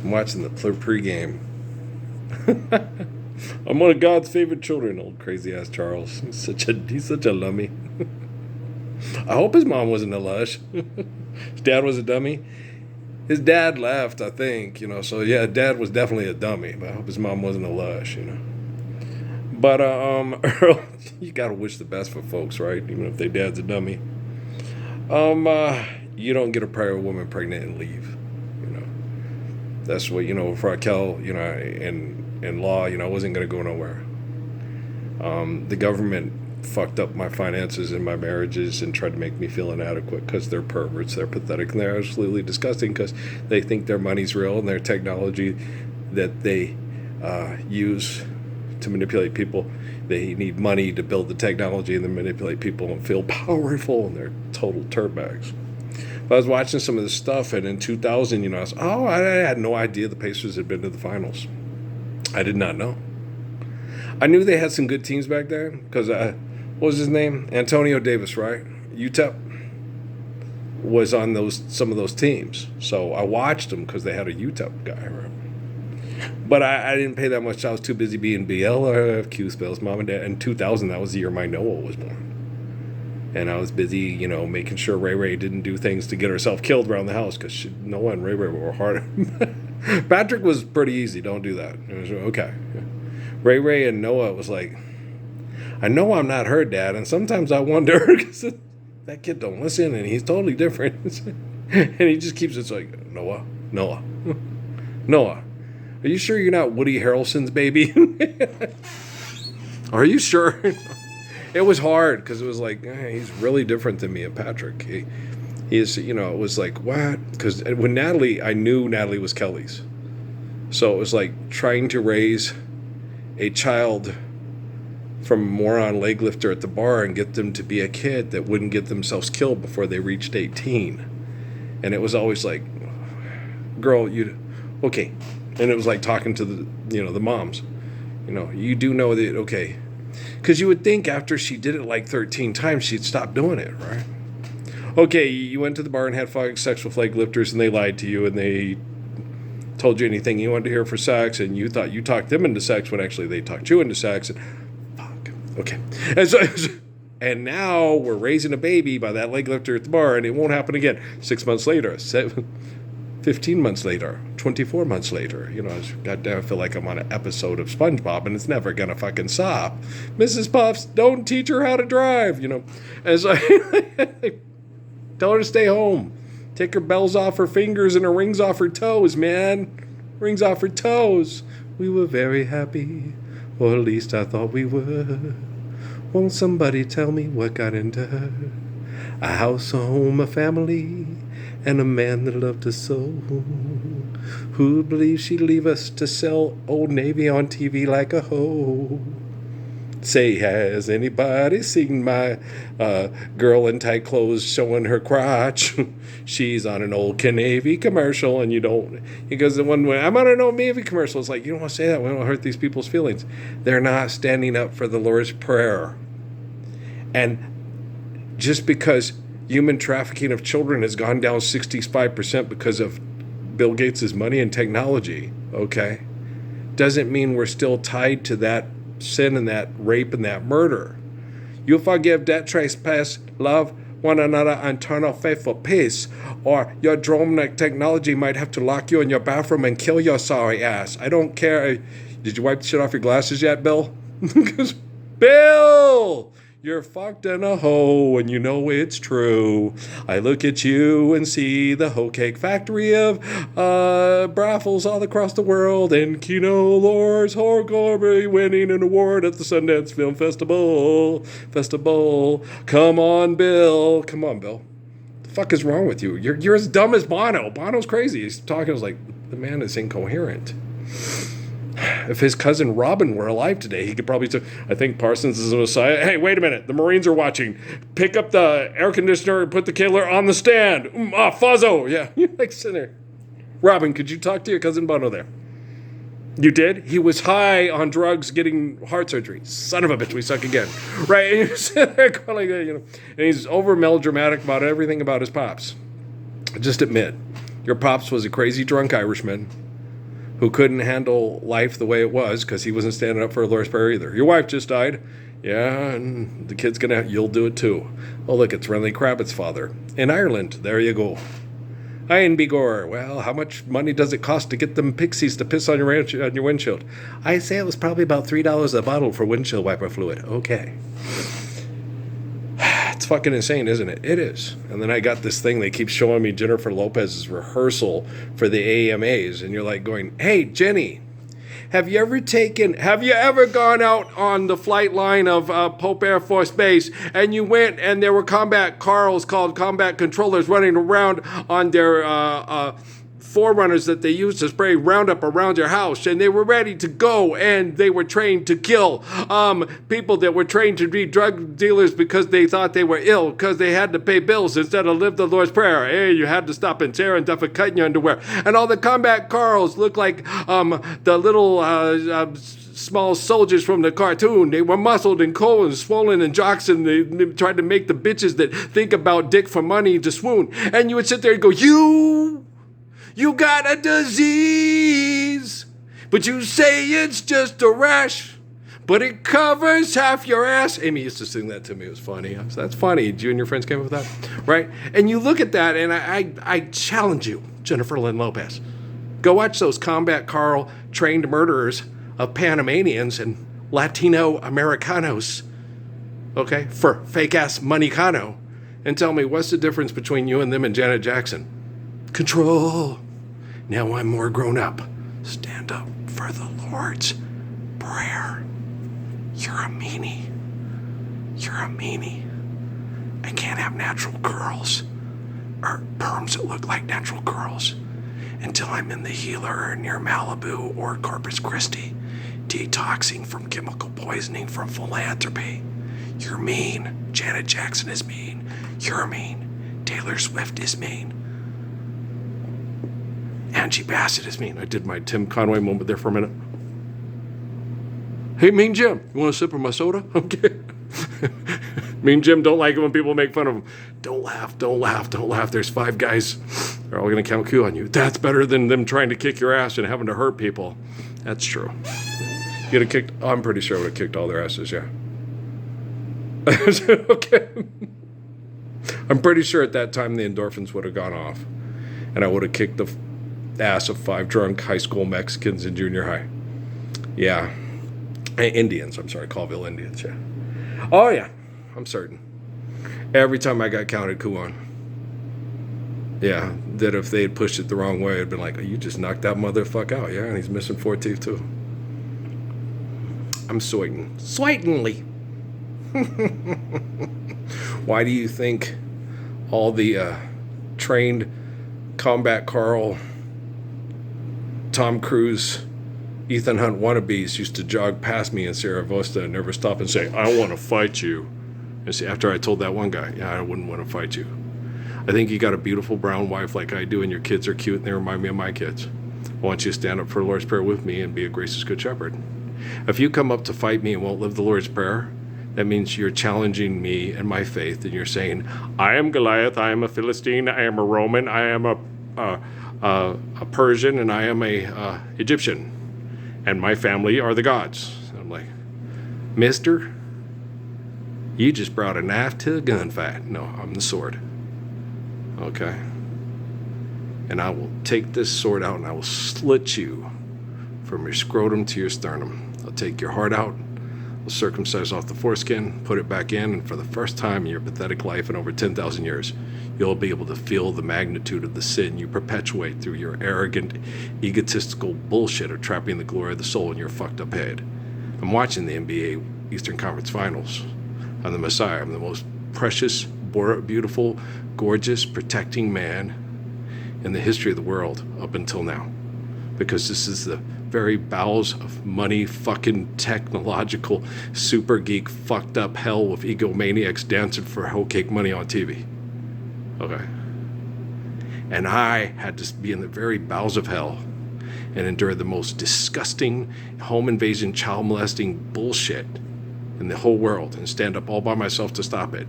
I'm watching the pregame. I'm one of God's favorite children, old crazy ass Charles. He's such a lummy. I hope his mom wasn't a lush. His dad was a dummy. His dad left, I think, So yeah, dad was definitely a dummy, but I hope his mom wasn't a lush. But Earl, you gotta wish the best for folks, right? Even if their dad's a dummy. You don't get a prior woman pregnant and leave. That's what for Raquel, in law, I wasn't gonna go nowhere. The government fucked up my finances and my marriages and tried to make me feel inadequate because they're perverts, they're pathetic, and they're absolutely disgusting because they think their money's real and their technology that they use to manipulate people. They need money to build the technology and then manipulate people and feel powerful, and they're total dirtbags. But I was watching some of this stuff, and in 2000, I had no idea the Pacers had been to the finals. I did not know. I knew they had some good teams back then because, what was his name? Antonio Davis, right? UTEP was on some of those teams. So I watched them because they had a UTEP guy, right? But I didn't pay that much. I was too busy being BLFQ spells, mom and dad. In 2000, that was the year my Noah was born. And I was busy, making sure Ray Ray didn't do things to get herself killed around the house because Noah and Ray Ray were hard. Patrick was pretty easy. Don't do that. It was okay. Ray Ray and Noah was like, I know I'm not her dad, and sometimes I wonder because that kid don't listen, and he's totally different. And he just keeps it like, Noah, are you sure you're not Woody Harrelson's baby? Are you sure? It was hard because it was like, he's really different than me and Patrick. He is, it was like, what? Because when I knew Natalie was Kelly's. So it was like trying to raise a child from a moron leg lifter at the bar and get them to be a kid that wouldn't get themselves killed before they reached 18. And it was always like, girl, okay. And it was like talking to the moms. You do know that, okay. Because you would think after she did it like 13 times, she'd stop doing it, right? Okay, you went to the bar and had sex with leg lifters, and they lied to you, and they told you anything you wanted to hear for sex, and you thought you talked them into sex when actually they talked you into sex. And fuck. Okay. And now we're raising a baby by that leg lifter at the bar, and it won't happen again. 6 months later, 15 months later, 24 months later, goddamn, I feel like I'm on an episode of SpongeBob and it's never gonna fucking stop. Mrs. Puffs, don't teach her how to drive, And so tell her to stay home. Take her bells off her fingers and her rings off her toes, man. Rings off her toes. We were very happy, or at least I thought we were. Won't somebody tell me what got into her? A house, a home, a family, and a man that loved us so. Who'd believe she'd leave us to sell Old Navy on TV like a hoe? Say, has anybody seen my girl in tight clothes showing her crotch? She's on an old Navy commercial, and you don't. He goes, the one way, I'm on an old Navy commercial. It's like, you don't want to say that. We don't hurt these people's feelings. They're not standing up for the Lord's Prayer. And just because human trafficking of children has gone down 65% because of Bill Gates' money and technology, okay, doesn't mean we're still tied to that sin and that rape and that murder. You forgive that trespass, love one another, and turn off faithful peace, or your drone technology might have to lock you in your bathroom and kill your sorry ass. I don't care. Did you wipe the shit off your glasses yet, Bill? Bill! You're fucked in a hoe, and you know it's true. I look at you and see the hoe cake factory of brothels all across the world, and Kino Lords Horgorby winning an award at the Sundance Film Festival. Come on, Bill. The fuck is wrong with you? You're as dumb as Bono. Bono's crazy. He's talking. I was like, the man is incoherent. If his cousin Robin were alive today, he could probably say, I think Parsons is a messiah. Hey, wait a minute. The Marines are watching. Pick up the air conditioner and put the killer on the stand. Fuzzo. Yeah, you're like sitting there. Robin, could you talk to your cousin Bono there? You did? He was high on drugs getting heart surgery. Son of a bitch, we suck again. Right? And you're sitting there going like, and he's over melodramatic about everything about his pops. Just admit, your pops was a crazy drunk Irishman who couldn't handle life the way it was because he wasn't standing up for the Lord's Prayer either. Your wife just died. Yeah, and the kid's you'll do it too. Oh, look, it's Renly Kravitz' father. In Ireland, there you go. Ian Bigor, well, how much money does it cost to get them pixies to piss on your windshield? I say it was probably about $3 a bottle for windshield wiper fluid. Okay. It's fucking insane, isn't it? It is. And then I got this thing, they keep showing me Jennifer Lopez's rehearsal for the AMAs, and you're like going, hey, Jenny, have you ever gone out on the flight line of Pope Air Force Base and you went and there were combat Carls called combat controllers running around on their forerunners that they used to spray Roundup around your house, and they were ready to go, and they were trained to kill people that were trained to be drug dealers because they thought they were ill, because they had to pay bills instead of live the Lord's Prayer. Hey, you had to stop and tear and duff and cut in your underwear. And all the combat Carls looked like the little small soldiers from the cartoon. They were muscled and cold and swollen and jocks, and they tried to make the bitches that think about dick for money to swoon. And you would sit there and go, You got a disease, but you say it's just a rash, but it covers half your ass. Amy used to sing that to me. It was funny. I said, that's funny. You and your friends came up with that, right? And you look at that, and I challenge you, Jennifer Lynn Lopez. Go watch those combat Carl trained murderers of Panamanians and Latino Americanos, okay, for fake-ass moneycano, and tell me what's the difference between you and them and Janet Jackson. Control. Now I'm more grown up. Stand up for the Lord's Prayer. You're a meanie. You're a meanie. I can't have natural curls or perms that look like natural curls until I'm in the Healer near Malibu or Corpus Christi, detoxing from chemical poisoning from philanthropy. You're mean. Janet Jackson is mean. You're mean. Taylor Swift is mean. Angie Bassett is mean. I did my Tim Conway moment there for a minute. Hey, Mean Jim, you want a sip of my soda? Okay. Mean Jim don't like it when people make fun of him. Don't laugh, don't laugh, don't laugh. There's 5 guys. They're all going to count coup on you. That's better than them trying to kick your ass and having to hurt people. That's true. You'd have kicked, I'm pretty sure I would have kicked all their asses, yeah. Okay. I'm pretty sure at that time the endorphins would have gone off. And I would have kicked the ass of 5 drunk high school Mexicans in junior high. Yeah. Indians, I'm sorry, Colville Indians, yeah. Oh, yeah, I'm certain. Every time I got counted coup on. Yeah, that if they had pushed it the wrong way, it'd been like, oh, you just knocked that motherfucker out, yeah, and he's missing 4 teeth, too. I'm sweating. Sweatingly. Why do you think all the trained combat Carl, Tom Cruise, Ethan Hunt wannabes used to jog past me in Sierra Vista and never stop and say, I want to fight you? And see, after I told that one guy, yeah, I wouldn't want to fight you. I think you got a beautiful brown wife like I do, and your kids are cute, and they remind me of my kids. I want you to stand up for the Lord's Prayer with me and be a gracious good shepherd. If you come up to fight me and won't live the Lord's Prayer, that means you're challenging me and my faith, and you're saying, I am Goliath, I am a Philistine, I am a Roman, I am a Persian, and I am a Egyptian. And my family are the gods. And I'm like, mister, you just brought a knife to a gunfight. No, I'm the sword. Okay? And I will take this sword out and I will slit you from your scrotum to your sternum. I'll take your heart out. I'll circumcise off the foreskin, put it back in, and for the first time in your pathetic life in over 10,000 years, you'll be able to feel the magnitude of the sin you perpetuate through your arrogant, egotistical bullshit of trapping the glory of the soul in your fucked up head. I'm watching the NBA Eastern Conference Finals. I'm the Messiah. I'm the most precious, beautiful, gorgeous, protecting man in the history of the world up until now. Because this is the very bowels of money, fucking technological, super geek, fucked up hell with egomaniacs dancing for whole cake money on TV. Okay. And I had to be in the very bowels of hell and endure the most disgusting home invasion, child molesting bullshit in the whole world and stand up all by myself to stop it.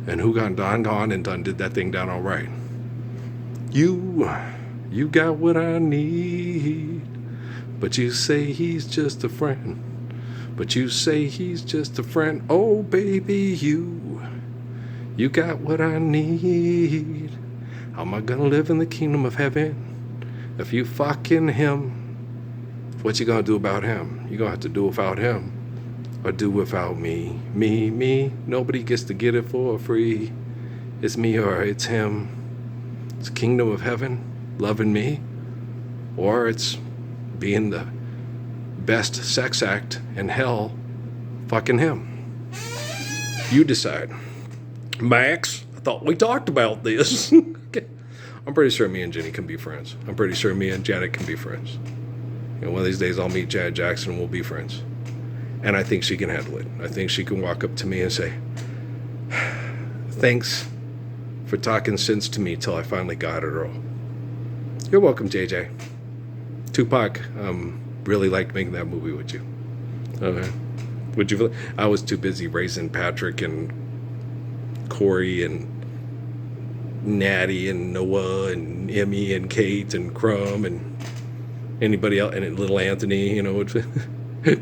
And who gone and done did that thing down all right. You got what I need. But you say he's just a friend. But you say he's just a friend. Oh, baby, you got what I need. How am I gonna live in the kingdom of heaven if you fucking him? What you gonna do about him? You gonna have to do without him, or do without me. Me. Nobody gets to get it for free. It's me or it's him. It's kingdom of heaven, loving me, or it's being the best sex act in hell, fucking him. You decide. Max, I thought we talked about this. Okay. I'm pretty sure me and Jenny can be friends. I'm pretty sure me and Janet can be friends. And one of these days I'll meet Janet Jackson and we'll be friends. And I think she can handle it. I think she can walk up to me and say, thanks for talking sense to me till I finally got it all. You're welcome, JJ. Tupac really liked making that movie with you. Okay. Would you? I was too busy raising Patrick and Corey and Natty and Noah and Emmy and Kate and Crumb and anybody else, and little Anthony,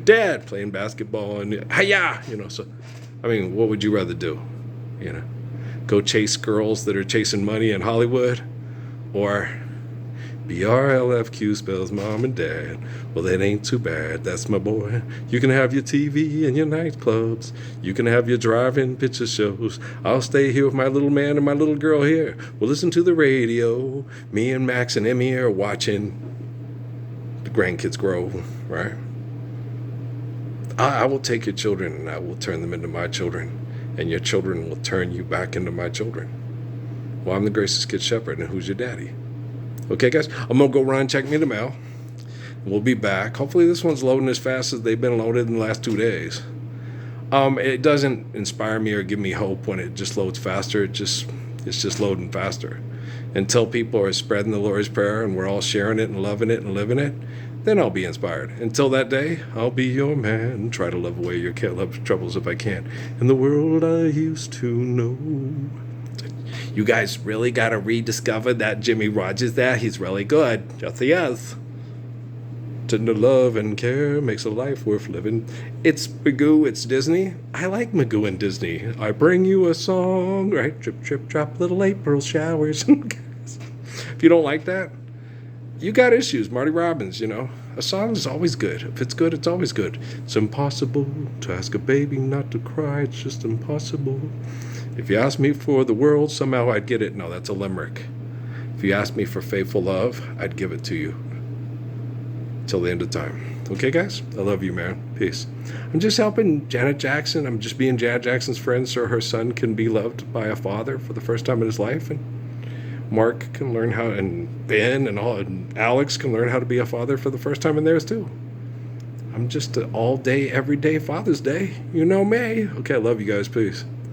Dad playing basketball and hiya, So, I mean, what would you rather do? Go chase girls that are chasing money in Hollywood, or BRLFQ spells mom and dad. Well, that ain't too bad. That's my boy. You can have your TV and your nightclubs. You can have your drive-in picture shows. I'll stay here with my little man and my little girl here. We'll listen to the radio. Me and Max and Emmy are watching the grandkids grow, right? I will take your children and I will turn them into my children. And your children will turn you back into my children. Well, I'm the gracious good shepherd, and who's your daddy? Okay, guys, I'm going to go run and check me the mail. We'll be back. Hopefully this one's loading as fast as they've been loaded in the last 2 days. It doesn't inspire me or give me hope when it just loads faster. It's just loading faster. Until people are spreading the Lord's Prayer and we're all sharing it and loving it and living it, then I'll be inspired. Until that day, I'll be your man. Try to love away your love troubles if I can. In the world I used to know. You guys really got to rediscover that Jimmy Rogers there. He's really good. Yes, he is. Tender love and care makes a life worth living. It's Magoo, it's Disney. I like Magoo and Disney. I bring you a song, right? Drip, drip, drop, little April showers. If you don't like that, you got issues. Marty Robbins, A song is always good. If it's good, it's always good. It's impossible to ask a baby not to cry. It's just impossible. If you ask me for the world, somehow I'd get it. No, that's a limerick. If you ask me for faithful love, I'd give it to you. Till the end of time. Okay, guys? I love you, man. Peace. I'm just helping Janet Jackson. I'm just being Janet Jackson's friend so her son can be loved by a father for the first time in his life. And Mark can learn how, and Ben and Alex can learn how to be a father for the first time in theirs, too. I'm just an all day, everyday Father's Day. You know me. Okay, I love you guys. Peace.